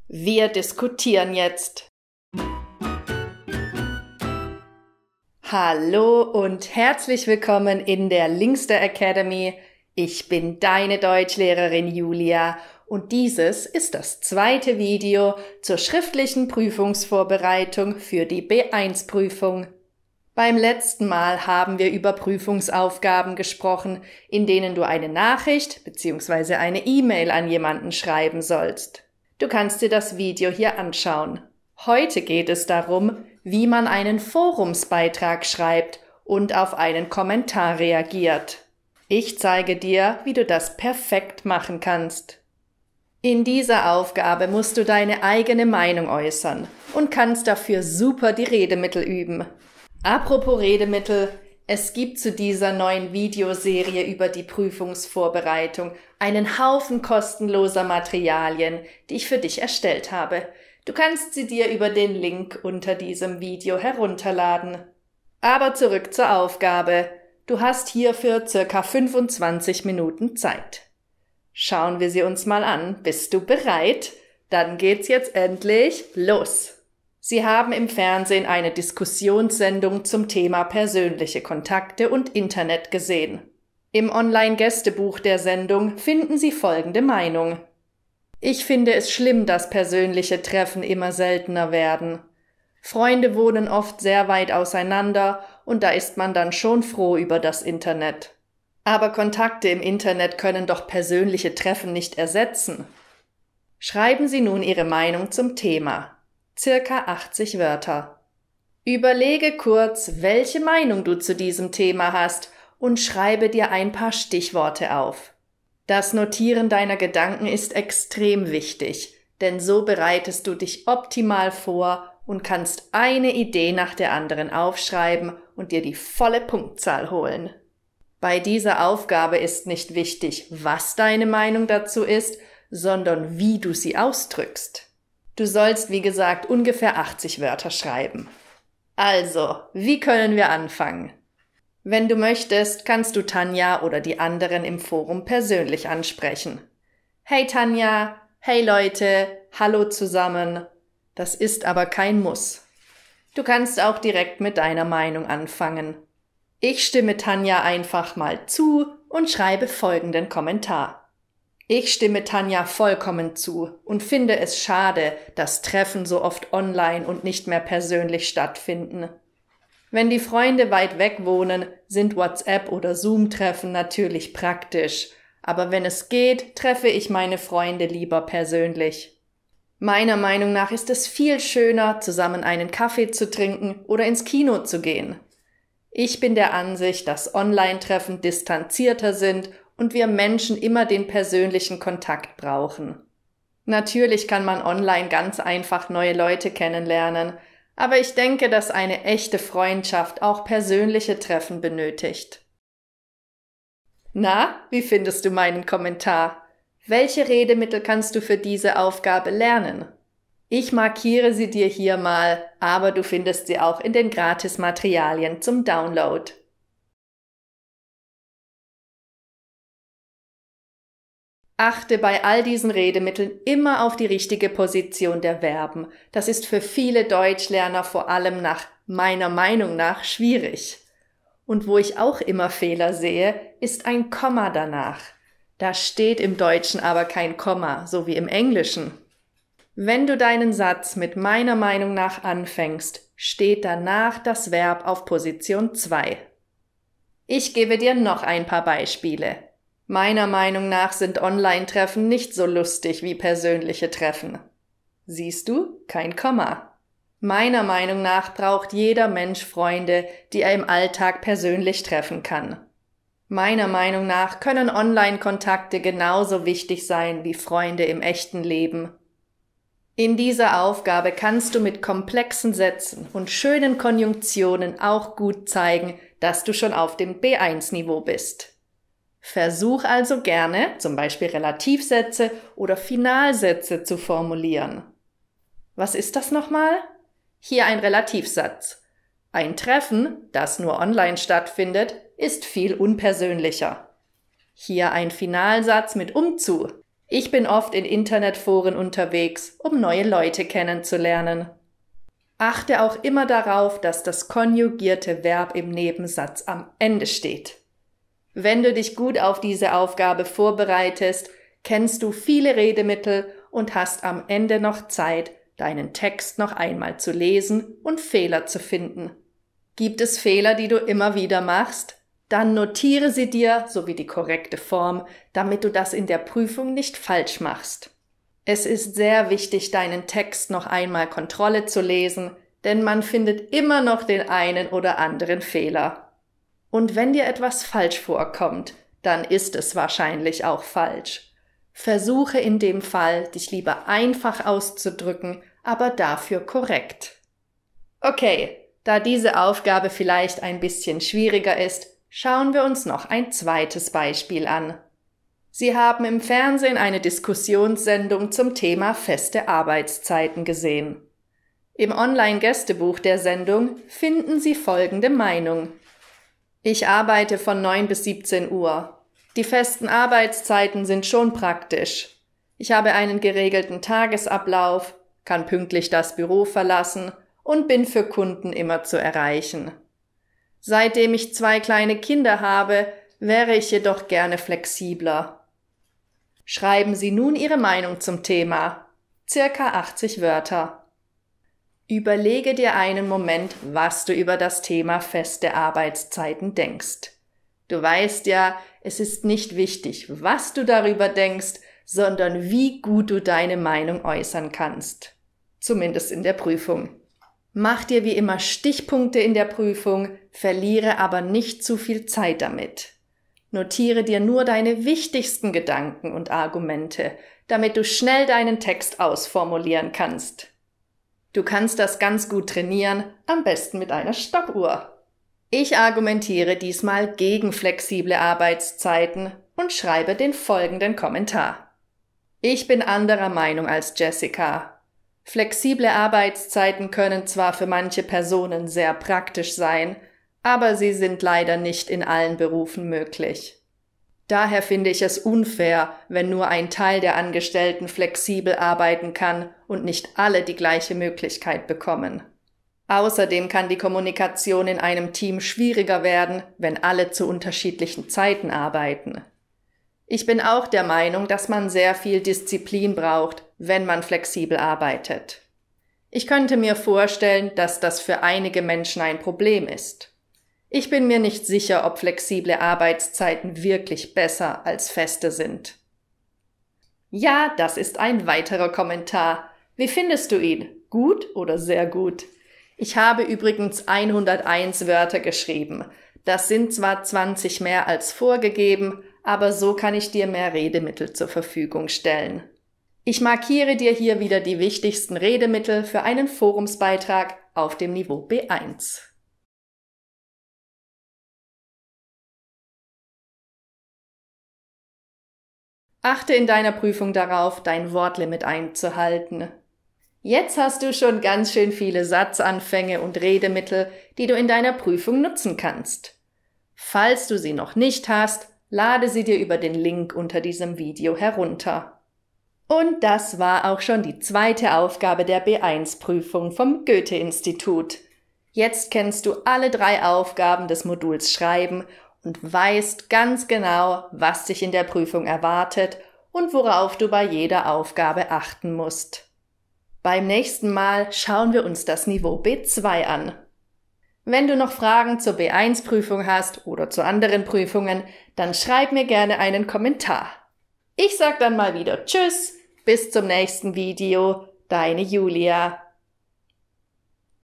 Wir diskutieren jetzt. Hallo und herzlich willkommen in der Linkster Academy. Ich bin deine Deutschlehrerin Julia und dieses ist das zweite Video zur schriftlichen Prüfungsvorbereitung für die B1-Prüfung. Beim letzten Mal haben wir über Prüfungsaufgaben gesprochen, in denen du eine Nachricht bzw. eine E-Mail an jemanden schreiben sollst. Du kannst dir das Video hier anschauen. Heute geht es darum, wie man einen Forumsbeitrag schreibt und auf einen Kommentar reagiert. Ich zeige dir, wie du das perfekt machen kannst. In dieser Aufgabe musst du deine eigene Meinung äußern und kannst dafür super die Redemittel üben. Apropos Redemittel, es gibt zu dieser neuen Videoserie über die Prüfungsvorbereitung einen Haufen kostenloser Materialien, die ich für dich erstellt habe. Du kannst sie dir über den Link unter diesem Video herunterladen. Aber zurück zur Aufgabe. Du hast hierfür ca. 25 Minuten Zeit. Schauen wir sie uns mal an. Bist du bereit? Dann geht's jetzt endlich los. Sie haben im Fernsehen eine Diskussionssendung zum Thema persönliche Kontakte und Internet gesehen. Im Online-Gästebuch der Sendung finden Sie folgende Meinung. Ich finde es schlimm, dass persönliche Treffen immer seltener werden. Freunde wohnen oft sehr weit auseinander und da ist man dann schon froh über das Internet. Aber Kontakte im Internet können doch persönliche Treffen nicht ersetzen. Schreiben Sie nun Ihre Meinung zum Thema. Circa 80 Wörter. Überlege kurz, welche Meinung du zu diesem Thema hast und schreibe dir ein paar Stichworte auf. Das Notieren deiner Gedanken ist extrem wichtig, denn so bereitest du dich optimal vor und kannst eine Idee nach der anderen aufschreiben und dir die volle Punktzahl holen. Bei dieser Aufgabe ist nicht wichtig, was deine Meinung dazu ist, sondern wie du sie ausdrückst. Du sollst, wie gesagt, ungefähr 80 Wörter schreiben. Also, wie können wir anfangen? Wenn du möchtest, kannst du Tanja oder die anderen im Forum persönlich ansprechen. Hey Tanja, hey Leute, hallo zusammen. Das ist aber kein Muss. Du kannst auch direkt mit deiner Meinung anfangen. Ich stimme Tanja einfach mal zu und schreibe folgenden Kommentar. Ich stimme Tanja vollkommen zu und finde es schade, dass Treffen so oft online und nicht mehr persönlich stattfinden. Wenn die Freunde weit weg wohnen, sind WhatsApp- oder Zoom-Treffen natürlich praktisch, aber wenn es geht, treffe ich meine Freunde lieber persönlich. Meiner Meinung nach ist es viel schöner, zusammen einen Kaffee zu trinken oder ins Kino zu gehen. Ich bin der Ansicht, dass Online-Treffen distanzierter sind und wir Menschen immer den persönlichen Kontakt brauchen. Natürlich kann man online ganz einfach neue Leute kennenlernen, aber ich denke, dass eine echte Freundschaft auch persönliche Treffen benötigt. Na, wie findest du meinen Kommentar? Welche Redemittel kannst du für diese Aufgabe lernen? Ich markiere sie dir hier mal, aber du findest sie auch in den Gratis-Materialien zum Download. Achte bei all diesen Redemitteln immer auf die richtige Position der Verben. Das ist für viele Deutschlerner vor allem nach meiner Meinung nach schwierig. Und wo ich auch immer Fehler sehe, ist ein Komma danach. Da steht im Deutschen aber kein Komma, so wie im Englischen. Wenn du deinen Satz mit meiner Meinung nach anfängst, steht danach das Verb auf Position 2. Ich gebe dir noch ein paar Beispiele. Meiner Meinung nach sind Online-Treffen nicht so lustig wie persönliche Treffen. Siehst du? Kein Komma. Meiner Meinung nach braucht jeder Mensch Freunde, die er im Alltag persönlich treffen kann. Meiner Meinung nach können Online-Kontakte genauso wichtig sein wie Freunde im echten Leben. In dieser Aufgabe kannst du mit komplexen Sätzen und schönen Konjunktionen auch gut zeigen, dass du schon auf dem B1-Niveau bist. Versuch also gerne, zum Beispiel Relativsätze oder Finalsätze zu formulieren. Was ist das nochmal? Hier ein Relativsatz. Ein Treffen, das nur online stattfindet, ist viel unpersönlicher. Hier ein Finalsatz mit umzu. Ich bin oft in Internetforen unterwegs, um neue Leute kennenzulernen. Achte auch immer darauf, dass das konjugierte Verb im Nebensatz am Ende steht. Wenn du dich gut auf diese Aufgabe vorbereitest, kennst du viele Redemittel und hast am Ende noch Zeit, deinen Text noch einmal zu lesen und Fehler zu finden. Gibt es Fehler, die du immer wieder machst? Dann notiere sie dir sowie die korrekte Form, damit du das in der Prüfung nicht falsch machst. Es ist sehr wichtig, deinen Text noch einmal Kontrolle zu lesen, denn man findet immer noch den einen oder anderen Fehler. Und wenn dir etwas falsch vorkommt, dann ist es wahrscheinlich auch falsch. Versuche in dem Fall, dich lieber einfach auszudrücken, aber dafür korrekt. Okay, da diese Aufgabe vielleicht ein bisschen schwieriger ist, schauen wir uns noch ein zweites Beispiel an. Sie haben im Fernsehen eine Diskussionssendung zum Thema feste Arbeitszeiten gesehen. Im Online-Gästebuch der Sendung finden Sie folgende Meinung. Ich arbeite von 9 bis 17 Uhr. Die festen Arbeitszeiten sind schon praktisch. Ich habe einen geregelten Tagesablauf, kann pünktlich das Büro verlassen und bin für Kunden immer zu erreichen. Seitdem ich 2 kleine Kinder habe, wäre ich jedoch gerne flexibler. Schreiben Sie nun Ihre Meinung zum Thema. Circa 80 Wörter. Überlege dir einen Moment, was du über das Thema feste Arbeitszeiten denkst. Du weißt ja, es ist nicht wichtig, was du darüber denkst, sondern wie gut du deine Meinung äußern kannst. Zumindest in der Prüfung. Mach dir wie immer Stichpunkte in der Prüfung, verliere aber nicht zu viel Zeit damit. Notiere dir nur deine wichtigsten Gedanken und Argumente, damit du schnell deinen Text ausformulieren kannst. Du kannst das ganz gut trainieren, am besten mit einer Stoppuhr. Ich argumentiere diesmal gegen flexible Arbeitszeiten und schreibe den folgenden Kommentar. Ich bin anderer Meinung als Jessica. Flexible Arbeitszeiten können zwar für manche Personen sehr praktisch sein, aber sie sind leider nicht in allen Berufen möglich. Daher finde ich es unfair, wenn nur ein Teil der Angestellten flexibel arbeiten kann und nicht alle die gleiche Möglichkeit bekommen. Außerdem kann die Kommunikation in einem Team schwieriger werden, wenn alle zu unterschiedlichen Zeiten arbeiten. Ich bin auch der Meinung, dass man sehr viel Disziplin braucht, wenn man flexibel arbeitet. Ich könnte mir vorstellen, dass das für einige Menschen ein Problem ist. Ich bin mir nicht sicher, ob flexible Arbeitszeiten wirklich besser als feste sind. Ja, das ist ein weiterer Kommentar. Wie findest du ihn? Gut oder sehr gut? Ich habe übrigens 101 Wörter geschrieben. Das sind zwar 20 mehr als vorgegeben, aber so kann ich dir mehr Redemittel zur Verfügung stellen. Ich markiere dir hier wieder die wichtigsten Redemittel für einen Forumsbeitrag auf dem Niveau B1. Achte in deiner Prüfung darauf, dein Wortlimit einzuhalten. Jetzt hast du schon ganz schön viele Satzanfänge und Redemittel, die du in deiner Prüfung nutzen kannst. Falls du sie noch nicht hast, lade sie dir über den Link unter diesem Video herunter. Und das war auch schon die zweite Aufgabe der B1-Prüfung vom Goethe-Institut. Jetzt kennst du alle 3 Aufgaben des Moduls Schreiben und weißt ganz genau, was dich in der Prüfung erwartet und worauf du bei jeder Aufgabe achten musst. Beim nächsten Mal schauen wir uns das Niveau B2 an. Wenn du noch Fragen zur B1-Prüfung hast oder zu anderen Prüfungen, dann schreib mir gerne einen Kommentar. Ich sag dann mal wieder Tschüss, bis zum nächsten Video, deine Julia.